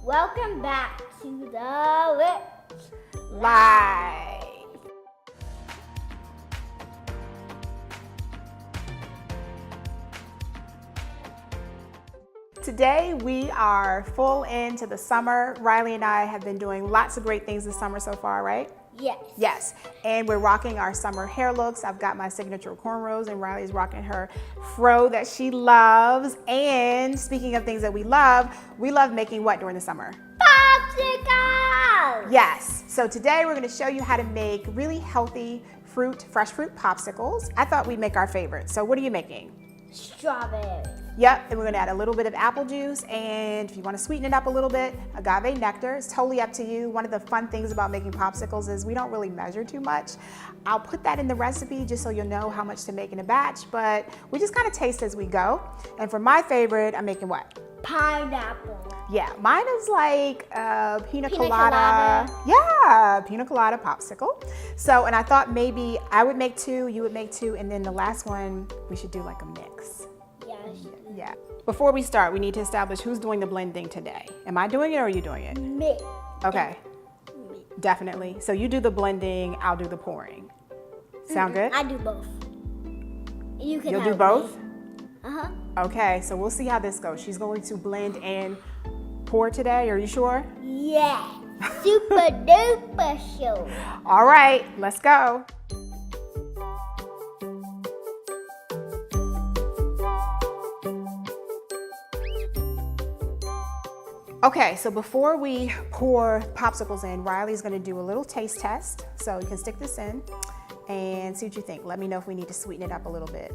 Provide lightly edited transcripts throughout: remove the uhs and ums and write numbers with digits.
Welcome back to the Riche Live. Today we are full into the summer. Riley and I have been doing lots of great things this summer so far, right? Yes. Yes, and we're rocking our summer hair looks. I've got my signature cornrows and Riley's rocking her fro that she loves. And speaking of things that we love making what during the summer? Popsicles! Yes, so today we're gonna show you how to make really healthy fresh fruit popsicles. I thought we'd make our favorite. So what are you making? Strawberry. Yep, and we're gonna add a little bit of apple juice, and if you wanna sweeten it up a little bit, agave nectar. It's totally up to you. One of the fun things about making popsicles is we don't really measure too much. I'll put that in the recipe just so you'll know how much to make in a batch, but we just kind of taste as we go. And for my favorite, I'm making what? Pineapple. Yeah, mine is like pina colada. colada. Yeah, pina colada popsicle. So, and I thought maybe I would make two, you would make two, and then the last one, we should do like a mix. Yeah. Before we start, we need to establish who's doing the blending today. Am I doing it or are you doing it? Me. Okay. Me. Definitely. So you do the blending, I'll do the pouring. Sound good? I do both. You can You'll do help both? me. Uh-huh. Okay, so we'll see how this goes. She's going to blend and pour today. Are you sure? Yeah. Super duper sure. All right, let's go. Okay, so before we pour popsicles in, Riley's gonna do a little taste test. So you can stick this in and see what you think. Let me know if we need to sweeten it up a little bit.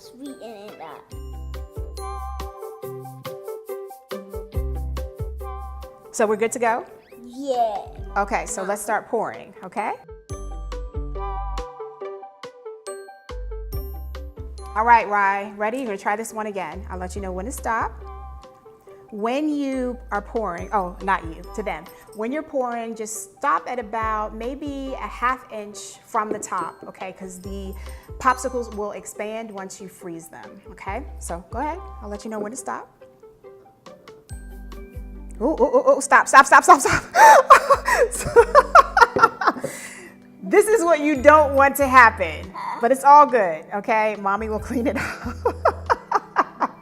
Sweeten it up. So we're good to go? Yeah. Okay, so let's start pouring, okay? All right, Rye, ready? You're gonna try this one again. I'll let you know when to stop. When you are pouring, oh, not you, to them. When you're pouring, just stop at about maybe a ½ inch from the top, okay? Because the popsicles will expand once you freeze them, okay? So go ahead, I'll let you know when to stop. Oh, stop. This is what you don't want to happen, but it's all good, okay? Mommy will clean it up.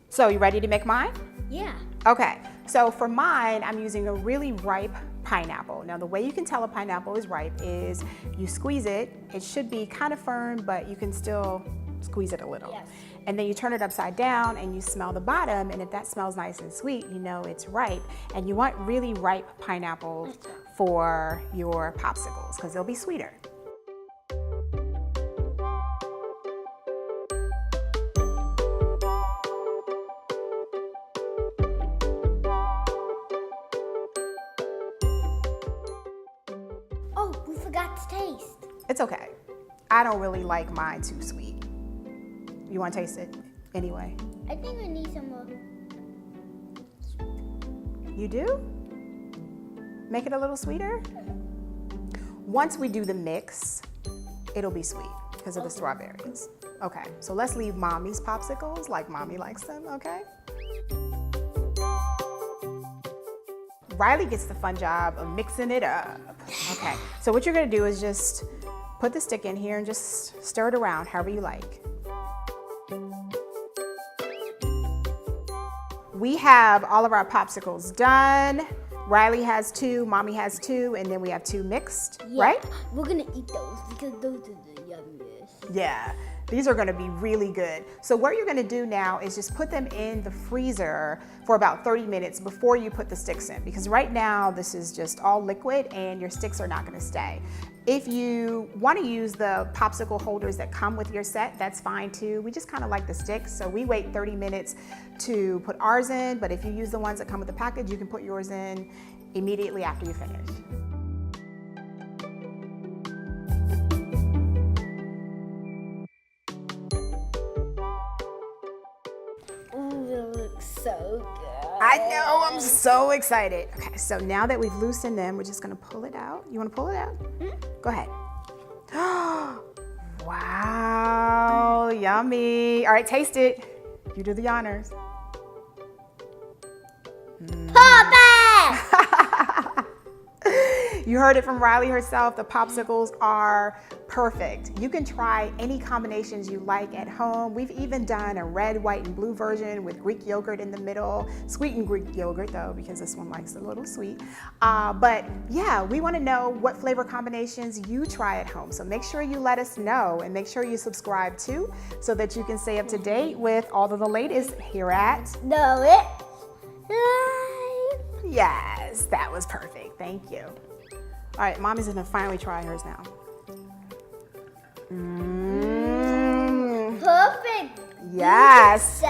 So you ready to make mine? Yeah. Okay, so for mine, I'm using a really ripe pineapple. Now the way you can tell a pineapple is ripe is you squeeze it. It should be kind of firm, but you can still squeeze it a little. Yes. And then you turn it upside down and you smell the bottom, and if that smells nice and sweet, you know it's ripe. And you want really ripe pineapples for your popsicles because they'll be sweeter. Oh, we forgot to taste. It's okay. I don't really like mine too sweet. You want to taste it anyway? I think we need some more. You do? Make it a little sweeter? Once we do the mix, it'll be sweet because of the strawberries. Okay, so let's leave Mommy's popsicles like Mommy likes them, okay? Riley gets the fun job of mixing it up. Okay, so what you're gonna do is just put the stick in here and just stir it around however you like. We have all of our popsicles done. Riley has 2, Mommy has 2, and then we have 2 mixed, right? We're gonna eat those because those are the yummiest. Yeah, these are gonna be really good. So what you're gonna do now is just put them in the freezer for about 30 minutes before you put the sticks in, because right now this is just all liquid and your sticks are not gonna stay. If you want to use the popsicle holders that come with your set, that's fine too. We just kind of like the sticks, so we wait 30 minutes to put ours in, but if you use the ones that come with the package, you can put yours in immediately after you finish. Ooh, that looks so good. I know, I'm so excited. Okay, so now that we've loosened them, we're just gonna pull it out. You wanna pull it out? Go ahead. Wow, yummy. All right, taste it. You do the honors. Pop it! You heard it from Riley herself. The popsicles are perfect. You can try any combinations you like at home. We've even done a red, white, and blue version with Greek yogurt in the middle. Sweetened Greek yogurt though, because this one likes a little sweet. But yeah, we want to know what flavor combinations you try at home. So make sure you let us know and make sure you subscribe too, so that you can stay up to date with all of the latest here at Know It Live. Yes, that was perfect. Thank you. All right, Mommy's gonna finally try hers now. Perfect. Yes. So